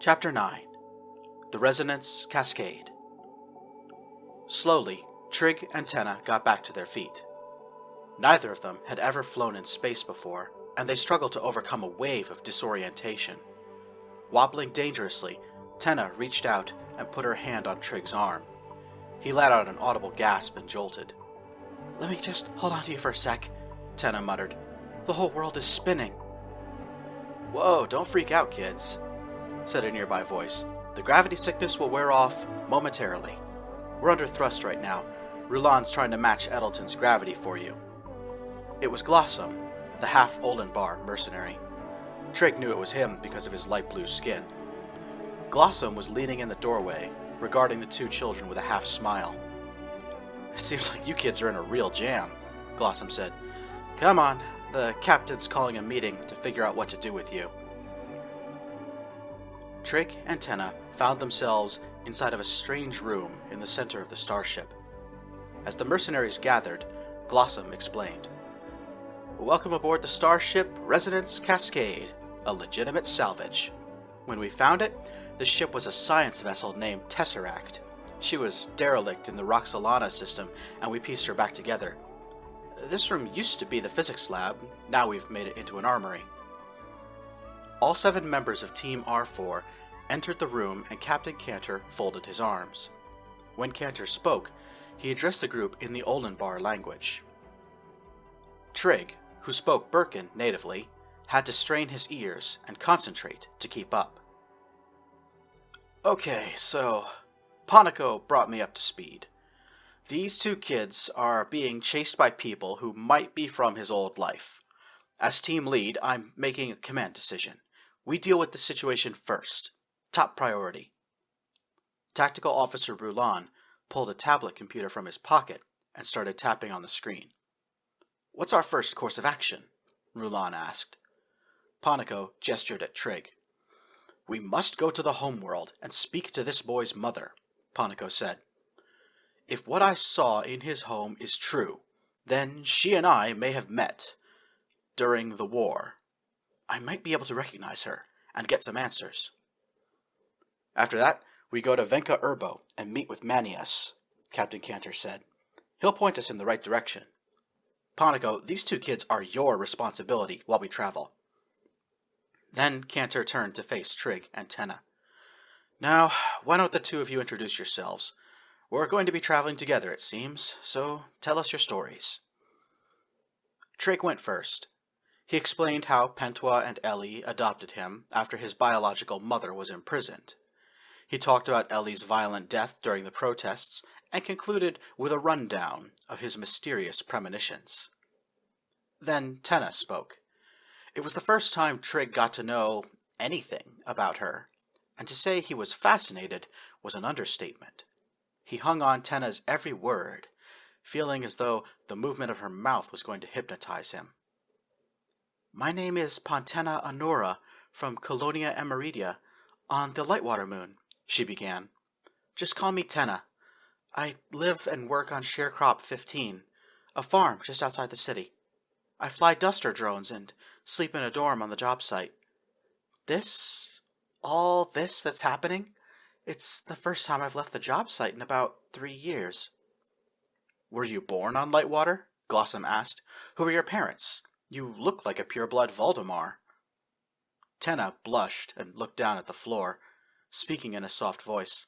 Chapter 9. The Resonance Cascade. Slowly, Trig and Tenna got back to their feet. Neither of them had ever flown in space before, and they struggled to overcome a wave of disorientation. Wobbling dangerously, Tenna reached out and put her hand on Trig's arm. He let out an audible gasp and jolted. "Let me just hold on to you for a sec," Tenna muttered. "The whole world is spinning." "Whoa, don't freak out, kids," said a nearby voice. "The gravity sickness will wear off momentarily. We're under thrust right now. Rulan's trying to match Edelton's gravity for you." It was Glossum, the half-Oldenbar mercenary. Trig knew it was him because of his light blue skin. Glossum was leaning in the doorway, regarding the two children with a half-smile. "It seems like you kids are in a real jam," Glossum said. "Come on, the captain's calling a meeting to figure out what to do with you." Trig and Tenna found themselves inside of a strange room in the center of the starship. As the mercenaries gathered, Glossum explained. "Welcome aboard the starship Resonance Cascade, a legitimate salvage. When we found it, the ship was a science vessel named Tesseract. She was derelict in the Roxolana system, and we pieced her back together. This room used to be the physics lab, now we've made it into an armory." All 7 members of Team R4 entered the room, and Captain Cantor folded his arms. When Cantor spoke, he addressed the group in the Oldenbar language. Trig, who spoke Birkin natively, had to strain his ears and concentrate to keep up. "Okay, so Ponnico brought me up to speed. These 2 kids are being chased by people who might be from his old life. As team lead, I'm making a command decision. We deal with the situation first. Top priority." Tactical Officer Rulan pulled a tablet computer from his pocket and started tapping on the screen. "What's our first course of action?" Rulan asked. Ponnico gestured at Trig. "We must go to the homeworld and speak to this boy's mother," Ponnico said. "If what I saw in his home is true, then she and I may have met during the war. I might be able to recognize her and get some answers." "After that, we go to Venka Urbo and meet with Manius," Captain Cantor said. "He'll point us in the right direction. Ponnico, these 2 kids are your responsibility while we travel." Then Cantor turned to face Trig and Tenna. "Now, why don't the 2 of you introduce yourselves? We're going to be traveling together, it seems, so tell us your stories." Trig went first. He explained how Pentua and Ellie adopted him after his biological mother was imprisoned. He talked about Ellie's violent death during the protests and concluded with a rundown of his mysterious premonitions. Then Tenna spoke. It was the first time Trig got to know anything about her, and to say he was fascinated was an understatement. He hung on Tenna's every word, feeling as though the movement of her mouth was going to hypnotize him. "My name is Pontenna Honora from Colonia Emeridia on the Lightwater Moon," she began. "Just call me Tenna. I live and work on Sharecrop 15, a farm just outside the city. I fly duster drones and sleep in a dorm on the job site. All this that's happening, it's the first time I've left the job site in about 3 years." "Were you born on Lightwater?" Glossum asked. "Who are your parents? You look like a pureblood Voldemar." Tenna blushed and looked down at the floor, speaking in a soft voice.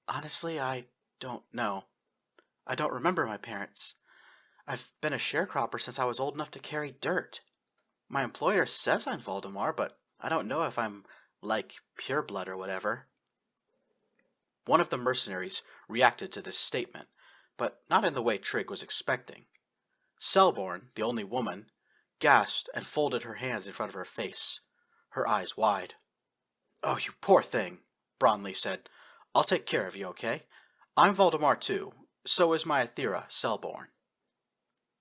"Honestly, I don't know. I don't remember my parents. I've been a sharecropper since I was old enough to carry dirt. My employer says I'm Voldemar, but I don't know if I'm like pureblood or whatever." One of the mercenaries reacted to this statement, but not in the way Trig was expecting. Selborn, the only woman, gasped and folded her hands in front of her face, her eyes wide. "Oh, you poor thing," Bronley said. "I'll take care of you, okay? I'm Voldemar too. So is my Aethera, Selborn."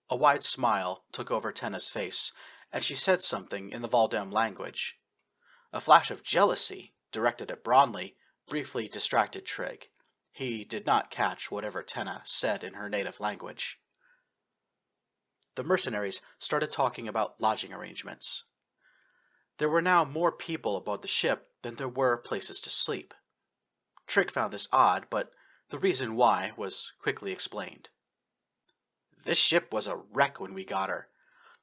A wide smile took over Tenna's face, and she said something in the Valdem language. A flash of jealousy, directed at Bronley, briefly distracted Trig. He did not catch whatever Tenna said in her native language. The mercenaries started talking about lodging arrangements. There were now more people aboard the ship than there were places to sleep. Trig found this odd, but the reason why was quickly explained. This ship was a wreck when we got her.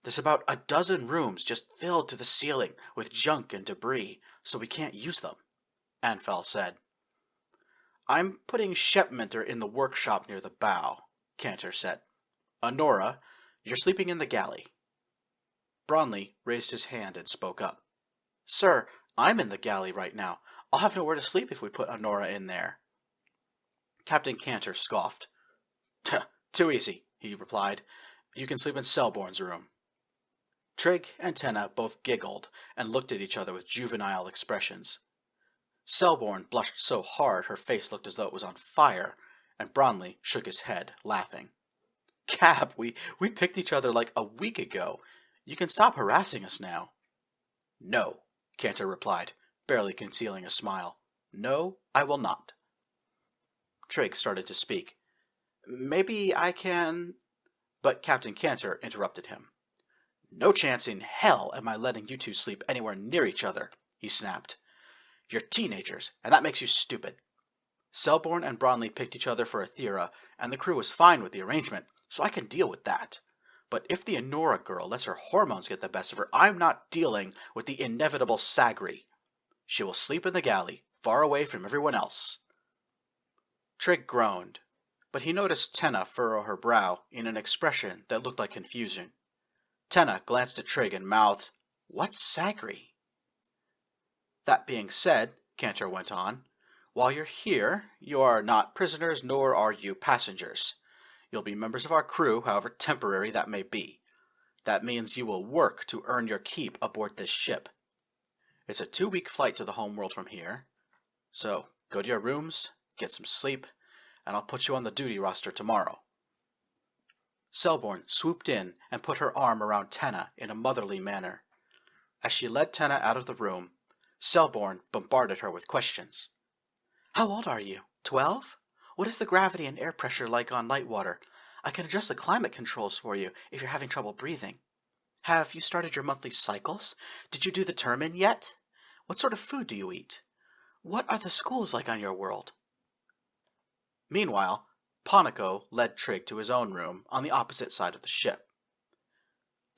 There's about a dozen rooms just filled to the ceiling with junk and debris, so we can't use them, Anfel said. I'm putting Shepminter in the workshop near the bow, Cantor said. Honora, you're sleeping in the galley. Bronley raised his hand and spoke up. Sir, I'm in the galley right now. I'll have nowhere to sleep if we put Honora in there. Captain Cantor scoffed. Too easy, he replied. You can sleep in Selborne's room. Trig and Tenna both giggled and looked at each other with juvenile expressions. Selborne blushed so hard her face looked as though it was on fire, and Bronley shook his head, laughing. Cap, we picked each other like a week ago. You can stop harassing us now. No, Cantor replied, barely concealing a smile. No, I will not. Trig started to speak. Maybe I can... But Captain Cantor interrupted him. No chance in hell am I letting you two sleep anywhere near each other, he snapped. You're teenagers, and that makes you stupid. Selborne and Bronley picked each other for Aethera, and the crew was fine with the arrangement, so I can deal with that. But if the Honora girl lets her hormones get the best of her, I'm not dealing with the inevitable Sagri. She will sleep in the galley, far away from everyone else. Trig groaned, but he noticed Tenna furrow her brow in an expression that looked like confusion. Tenna glanced at Trig and mouthed, What's Sagri? That being said, Cantor went on, while you're here, you are not prisoners nor are you passengers. You'll be members of our crew, however temporary that may be. That means you will work to earn your keep aboard this ship. It's a 2-week flight to the homeworld from here. So, go to your rooms, get some sleep, and I'll put you on the duty roster tomorrow. Selborne swooped in and put her arm around Tenna in a motherly manner. As she led Tenna out of the room, Selborne bombarded her with questions. How old are you? 12? What is the gravity and air pressure like on Lightwater? I can adjust the climate controls for you if you're having trouble breathing. Have you started your monthly cycles? Did you do the termin yet? What sort of food do you eat? What are the schools like on your world? Meanwhile, Ponnico led Trig to his own room on the opposite side of the ship.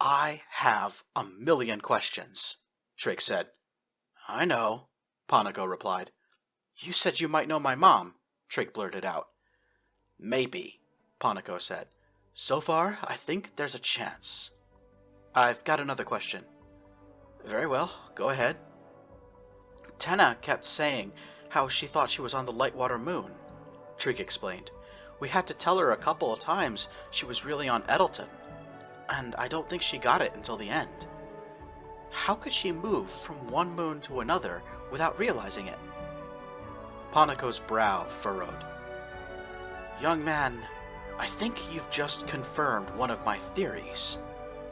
I have a million questions, Trig said. I know, Ponnico replied. You said you might know my mom, Trig blurted out. Maybe, Ponnico said. So far, I think there's a chance. I've got another question. Very well, go ahead. Tenna kept saying how she thought she was on the Lightwater moon, Trig explained. We had to tell her a couple of times she was really on Eddleton, and I don't think she got it until the end. How could she move from one moon to another without realizing it? Ponnico's brow furrowed. Young man, I think you've just confirmed one of my theories.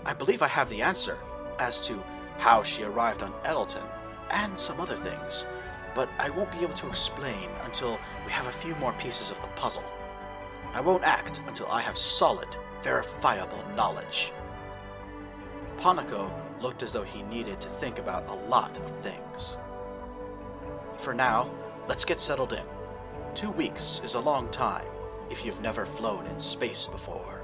I believe I have the answer as to how she arrived on Eddleton and some other things, but I won't be able to explain until we have a few more pieces of the puzzle. I won't act until I have solid, verifiable knowledge. Ponnico looked as though he needed to think about a lot of things. For now, let's get settled in. 2 weeks is a long time if you've never flown in space before.